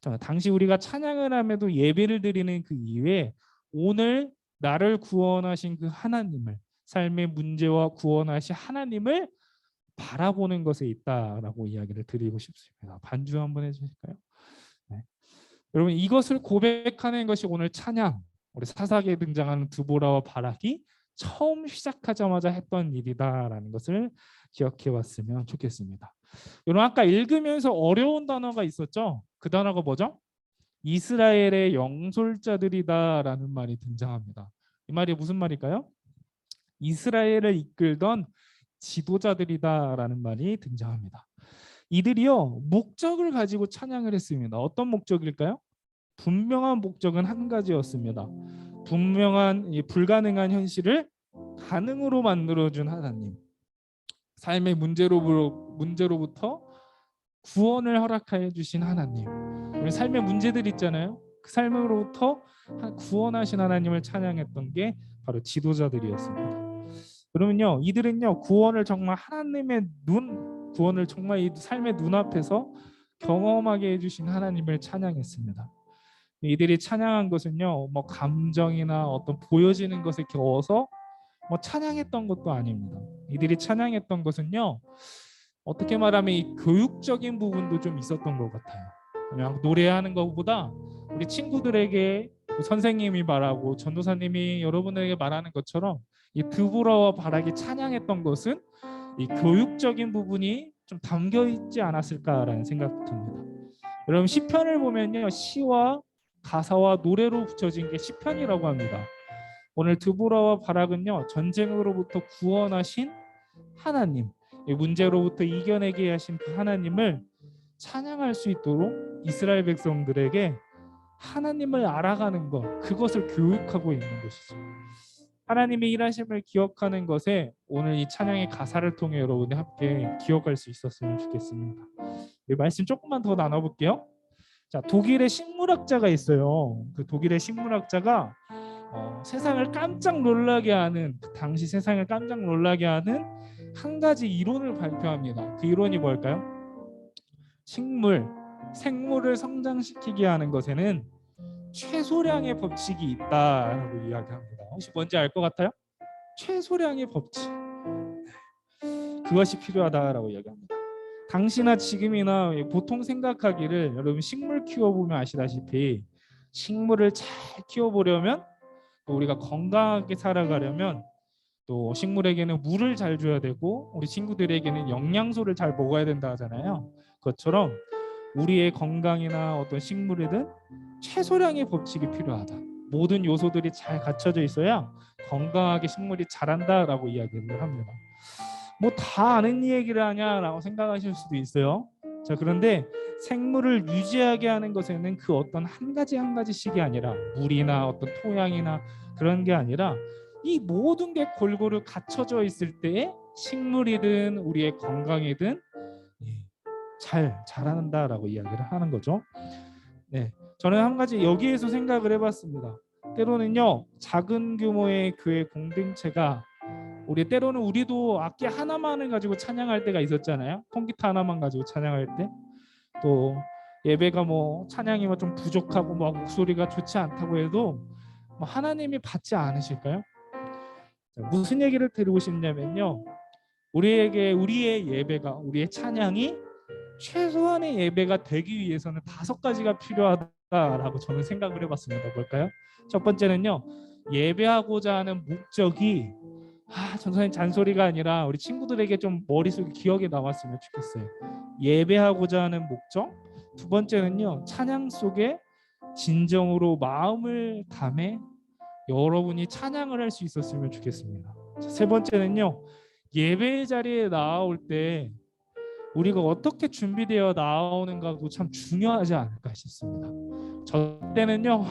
자, 당시 우리가 찬양을 하면도 예배를 드리는 그 이유에 오늘 나를 구원하신 그 하나님을, 삶의 문제와 구원하신 하나님을 바라보는 것에 있다라고 이야기를 드리고 싶습니다. 반주 한번 해주실까요? 여러분, 이것을 고백하는 것이 오늘 찬양, 우리 사사기에 등장하는 드보라와 바락이 처음 시작하자마자 했던 일이다라는 것을 기억해 왔으면 좋겠습니다. 여러분, 아까 읽으면서 어려운 단어가 있었죠? 그 단어가 뭐죠? 이스라엘의 영솔자들이다라는 말이 등장합니다. 이 말이 무슨 말일까요? 이스라엘을 이끌던 지도자들이다라는 말이 등장합니다. 이들이요 목적을 가지고 찬양을 했습니다. 어떤 목적일까요? 분명한 목적은 한 가지였습니다. 분명한 불가능한 현실을 가능으로 만들어준 하나님, 삶의 문제로부터 구원을 허락해 주신 하나님, 우리 삶의 문제들 있잖아요. 그 삶으로부터 구원하신 하나님을 찬양했던 게 바로 지도자들이었습니다. 그러면요, 이들은요 구원을 정말 하나님의 구원을 정말 이 삶의 눈앞에서 경험하게 해주신 하나님을 찬양했습니다. 이들이 찬양한 것은요, 뭐 감정이나 어떤 보여지는 것에 겨워서 뭐 찬양했던 것도 아닙니다. 이들이 찬양했던 것은요, 어떻게 말하면 이 교육적인 부분도 좀 있었던 것 같아요. 그냥 노래하는 것보다 우리 친구들에게 선생님이 말하고 전도사님이 여러분에게 말하는 것처럼 이 드보라와 바락이 찬양했던 것은 이 교육적인 부분이 좀 담겨 있지 않았을까라는 생각이 듭니다. 여러분, 시편을 보면요, 시와 가사와 노래로 붙여진 게 시편이라고 합니다. 오늘 드보라와 바락은요, 전쟁으로부터 구원하신 하나님, 이 문제로부터 이겨내게 하신 그 하나님을 찬양할 수 있도록 이스라엘 백성들에게 하나님을 알아가는 것, 그것을 교육하고 있는 것이죠. 하나님의 일하심을 기억하는 것에 오늘 이 찬양의 가사를 통해 여러분이 함께 기억할 수 있었으면 좋겠습니다. 이 말씀 조금만 더 나눠볼게요. 자, 독일의 식물학자가 있어요. 그 독일의 식물학자가 세상을 깜짝 놀라게 하는, 그 당시 세상을 깜짝 놀라게 하는 한 가지 이론을 발표합니다. 그 이론이 뭘까요? 생물을 성장시키게 하는 것에는 최소량의 법칙이 있다라고 이야기합니다. 혹시 뭔지 알 것 같아요? 최소량의 법칙. 그것이 필요하다라고 이야기합니다. 당시나 지금이나 보통 생각하기를, 여러분 식물 키워보면 아시다시피 식물을 잘 키워보려면, 또 우리가 건강하게 살아가려면 또 식물에게는 물을 잘 줘야 되고 우리 친구들에게는 영양소를 잘 먹어야 된다 하잖아요. 그것처럼 우리의 건강이나 어떤 식물에는 최소량의 법칙이 필요하다. 모든 요소들이 잘 갖춰져 있어야 건강하게 식물이 자란다라고 이야기를 합니다. 뭐 다 아는 얘기를 하냐라고 생각하실 수도 있어요. 자, 그런데 생물을 유지하게 하는 것에는 그 어떤 한 가지씩이 아니라, 물이나 어떤 토양이나 그런 게 아니라 이 모든 게 골고루 갖춰져 있을 때에 식물이든 우리의 건강이든 잘 자란다라고 이야기를 하는 거죠. 저는 한 가지 여기에서 생각을 해봤습니다. 때로는요, 작은 규모의 교회 공동체가 때로는 우리도 악기 하나만을 가지고 찬양할 때가 있었잖아요. 통기타 하나만 가지고 찬양할 때. 또 예배가 찬양이 좀 부족하고 목소리가 좋지 않다고 해도 하나님이 받지 않으실까요? 무슨 얘기를 드리고 싶냐면요, 우리의 예배가, 우리의 찬양이 최소한의 예배가 되기 위해서는 5가지가 필요하다라고 저는 생각을 해봤습니다. 뭘까요? 첫 번째는요, 예배하고자 하는 목적이 전사님 잔소리가 아니라 우리 친구들에게 좀 머릿속에 기억에 남았으면 좋겠어요. 예배하고자 하는 목적. 두 번째는요, 찬양 속에 진정으로 마음을 담에 여러분이 찬양을 할 수 있었으면 좋겠습니다. 세 번째는요, 예배 자리에 나올 때 우리가 어떻게 준비되어 나오는가도 참 중요하지 않을까 싶습니다. 저 때는요,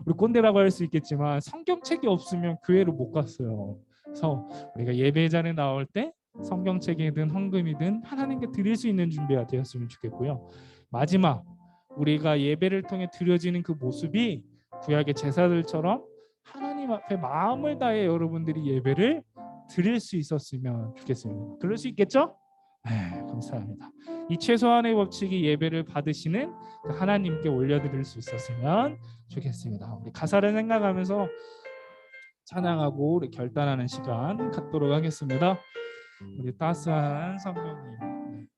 우리 꼰대라고 할 수 있겠지만 성경책이 없으면 교회를 못 갔어요. 그래서 우리가 예배 자리에 나올 때 성경책이든 헌금이든 하나님께 드릴 수 있는 준비가 되었으면 좋겠고요. 마지막, 우리가 예배를 통해 드려지는 그 모습이 구약의 제사들처럼 하나님 앞에 마음을 다해 여러분들이 예배를 드릴 수 있었으면 좋겠습니다. 그럴 수 있겠죠? 네, 감사합니다. 이 최소한의 법칙이 예배를 받으시는 하나님께 올려드릴 수 있었으면 좋겠습니다. 우리 가사를 생각하면서 찬양하고 우리 결단하는 시간 갖도록 하겠습니다. 우리 따스한 성령님,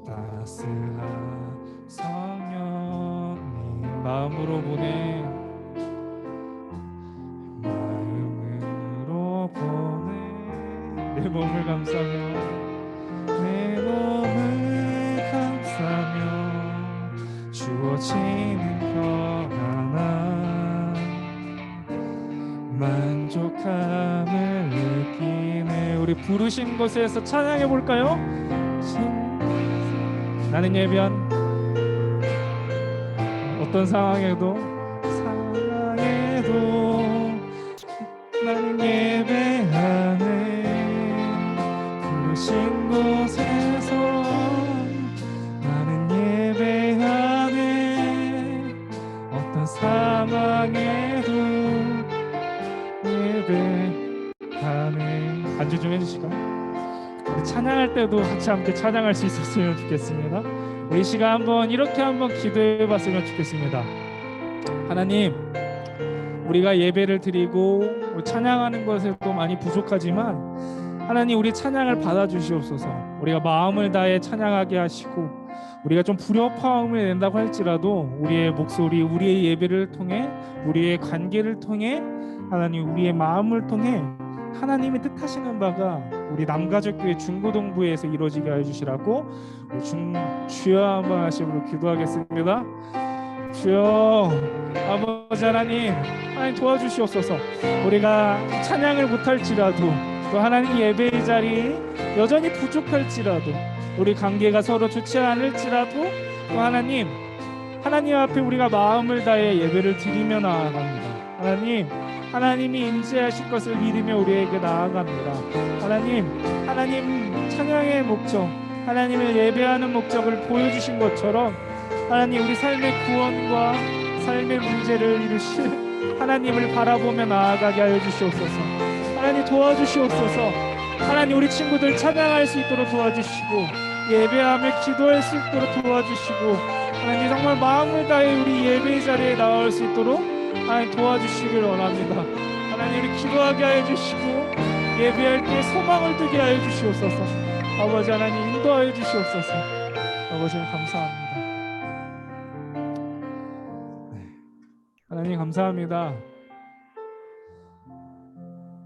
따스한 성령님, 마음으로 보내, 마음으로 보내, 내 몸을 감싸며, 내 몸을 감싸며 주어지는 평안함, 만족함을 느끼네. 우리 부르신 곳에서 찬양해 볼까요? 나는 예배한, 어떤 상황에도 나는 예배하네. 부르신 곳에서 나는 예배하네. 어떤 상황에도 예배하네. 반주 좀 해주실까요? 우리 찬양할 때도 같이 함께 찬양할 수 있었으면 좋겠습니다. 우리 시간 이렇게 한번 기도해 봤으면 좋겠습니다. 하나님, 우리가 예배를 드리고 찬양하는 것에도 많이 부족하지만 하나님, 우리 찬양을 받아주시옵소서. 우리가 마음을 다해 찬양하게 하시고, 우리가 좀 불협화음을 낸다고 할지라도 우리의 목소리, 우리의 예배를 통해, 우리의 관계를 통해, 하나님 우리의 마음을 통해 하나님이 뜻하시는 바가 우리 남가족교회 중고동부에서 이루어지게 해주시라고 우리 주여 한번 하시므로 기도하겠습니다. 주여, 아버지 하나님 도와주시옵소서. 우리가 찬양을 못할지라도, 또 하나님 예배의 자리 여전히 부족할지라도, 우리 관계가 서로 좋지 않을지라도, 또 하나님 앞에 우리가 마음을 다해 예배를 드리며 나아갑니다. 하나님이 임재하실 것을 믿으며 우리에게 나아갑니다. 하나님 찬양의 목적, 하나님을 예배하는 목적을 보여주신 것처럼 하나님, 우리 삶의 구원과 삶의 문제를 이루실 하나님을 바라보며 나아가게 하여 주시옵소서. 하나님 도와주시옵소서. 하나님, 우리 친구들 찬양할 수 있도록 도와주시고, 예배하며 기도할 수 있도록 도와주시고, 하나님 정말 마음을 다해 우리 예배의 자리에 나올 수 있도록 하나님 도와주시길 원합니다. 하나님, 우리 기도하게 하여 주시고 예배할 때 소망을 두게 하여 주시옵소서. 아버지 하나님, 인도하여 주시옵소서. 아버지 감사합니다. 하나님 감사합니다.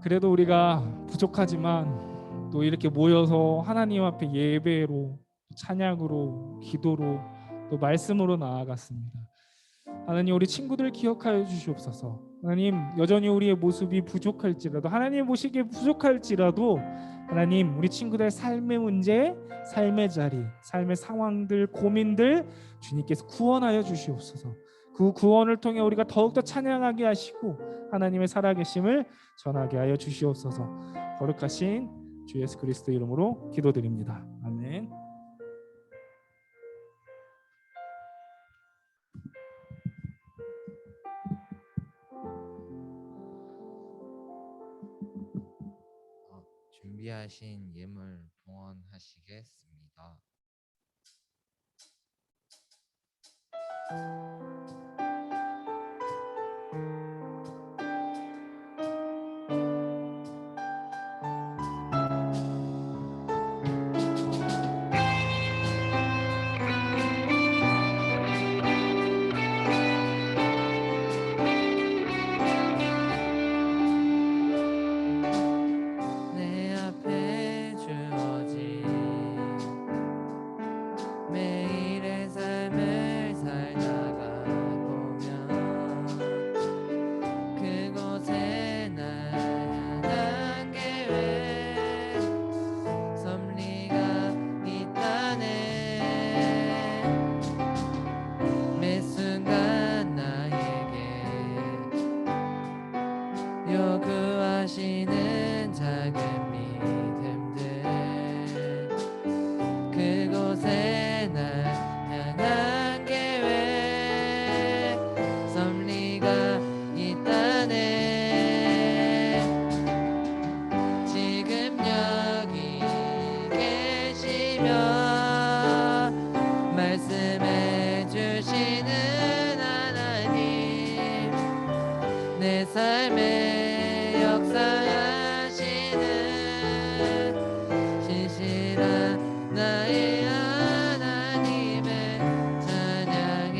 그래도 우리가 부족하지만 또 이렇게 모여서 하나님 앞에 예배로, 찬양으로, 기도로, 또 말씀으로 나아갔습니다. 하나님, 우리 친구들 기억하여 주시옵소서. 하나님, 여전히 우리의 모습이 부족할지라도, 하나님 보시기에 부족할지라도, 하나님 우리 친구들의 삶의 문제, 삶의 자리, 삶의 상황들, 고민들 주님께서 구원하여 주시옵소서. 그 구원을 통해 우리가 더욱더 찬양하게 하시고 하나님의 살아계심을 전하게 하여 주시옵소서. 거룩하신 주 예수 그리스도 이름으로 기도드립니다. 아멘. 준비하신 예물 봉헌하시겠습니다. 내 앞에 주어진 매일의 삶을 살다가 보면 그곳에 날 향한 계획 섭리가 있다네. 매 순간 나에게 요구하시는 작은 믿음들 그곳에 날 향한 계획 섭리가 있다네. 지금 여기 계시며 말씀해 주시는 하나님 내 삶에 역사하시는 신실한 나의 하나님의 찬양해.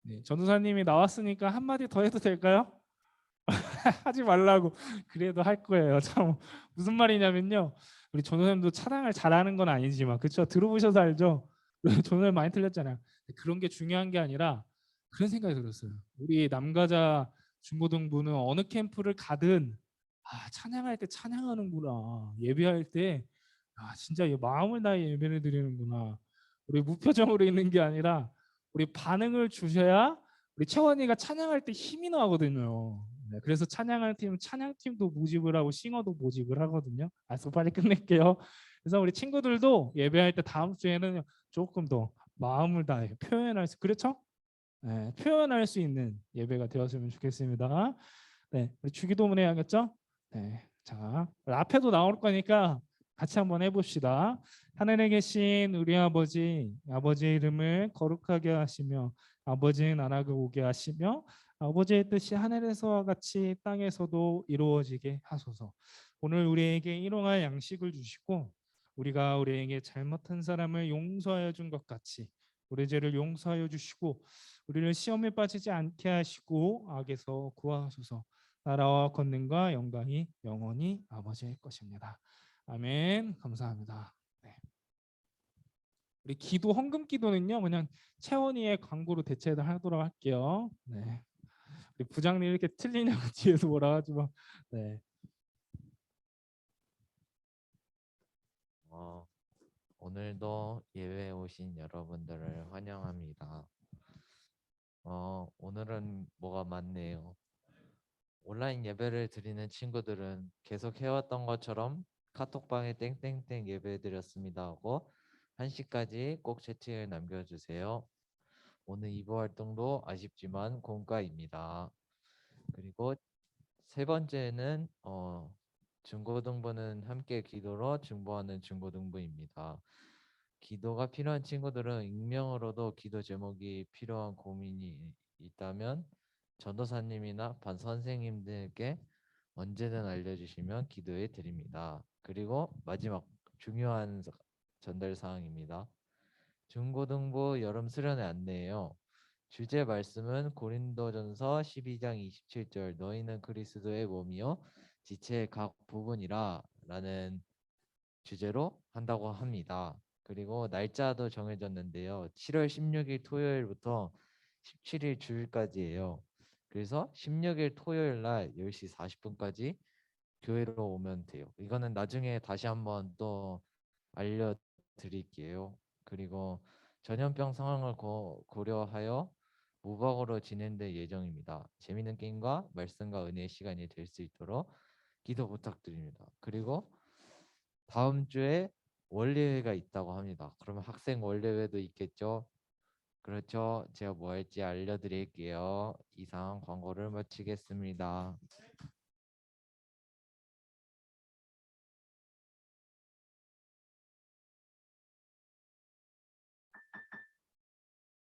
네, 전도사님이 나왔으니까 한마디 더 해도 될까요? 하지 말라고. 그래도 할 거예요. 참 무슨 말이냐면요. 우리 전도사님도 찬양을 잘하는 건 아니지만 그렇죠. 들어보셔서 알죠. 전도사님 많이 틀렸잖아요. 그런 게 중요한 게 아니라 그런 생각이 들었어요. 우리 남가자 중고등부는 어느 캠프를 가든 찬양할 때 찬양하는구나. 예배할 때 진짜 이 마음을 다해 예배를 드리는구나. 우리 무표정으로 있는 게 아니라 우리 반응을 주셔야 우리 채원이가 찬양할 때 힘이 나거든요. 네, 그래서 찬양하는 팀 찬양팀도 모집을 하고 싱어도 모집을 하거든요. 알았어, 빨리 끝낼게요. 그래서 우리 친구들도 예배할 때 다음 주에는 조금 더 마음을 다해 표현할 수 그렇죠? 네, 표현할 수 있는 예배가 되었으면 좋겠습니다. 네, 우리 주기도문 해야겠죠? 네, 자 앞에도 나올 거니까 같이 한번 해봅시다. 하늘에 계신 우리 아버지, 아버지의 이름을 거룩하게 하시며 아버지의 나라가 오게 하시며 아버지의 뜻이 하늘에서와 같이 땅에서도 이루어지게 하소서. 오늘 우리에게 일용할 양식을 주시고 우리가 우리에게 잘못한 사람을 용서하여 준 것 같이 우리 죄를 용서하여 주시고 우리를 시험에 빠지지 않게 하시고 악에서 구하소서. 나라와 권능과 영광이 영원히 아버지의 것입니다. 아멘. 감사합니다. 네. 우리 기도 헌금 기도는요 그냥 채원이의 광고로 대체하도록 할게요. 네. 우리 부장님 이렇게 틀리냐고 뒤에서 뭐라 하지 마. 네. 오늘도 예배에 오신 여러분들을 환영합니다. 오늘은 뭐가 많네요. 온라인 예배를 드리는 친구들은 계속 해왔던 것처럼 카톡방에 땡땡땡 예배 드렸습니다 하고 1시까지 꼭 채팅을 남겨주세요. 오늘 2부 활동도 아쉽지만 공과입니다. 그리고 세 번째는 중고등부는 함께 기도로 중보하는 중고등부입니다. 기도가 필요한 친구들은 익명으로도 기도 제목이 필요한 고민이 있다면 전도사님이나 반 선생님들께 언제든 알려주시면 기도해 드립니다. 그리고 마지막 중요한 전달 사항입니다. 중고등부 여름 수련회 안내예요. 주제 말씀은 고린도전서 12장 27절 너희는 그리스도의 몸이요 지체의 각 부분이라 라는 주제로 한다고 합니다. 그리고 날짜도 정해졌는데요. 7월 16일 토요일부터 17일 주일까지예요. 그래서 16일 토요일 날 10시 40분까지 교회로 오면 돼요. 이거는 나중에 다시 한번 또 알려드릴게요. 그리고 전염병 상황을 고려하여 무박으로 진행될 예정입니다. 재미있는 게임과 말씀과 은혜의 시간이 될 수 있도록 기도 부탁드립니다. 그리고 다음 주에 원래회가 있다고 합니다. 그러면 학생 원래회도 있겠죠? 그렇죠. 제가 뭐 할지 알려드릴게요. 이상 광고를 마치겠습니다.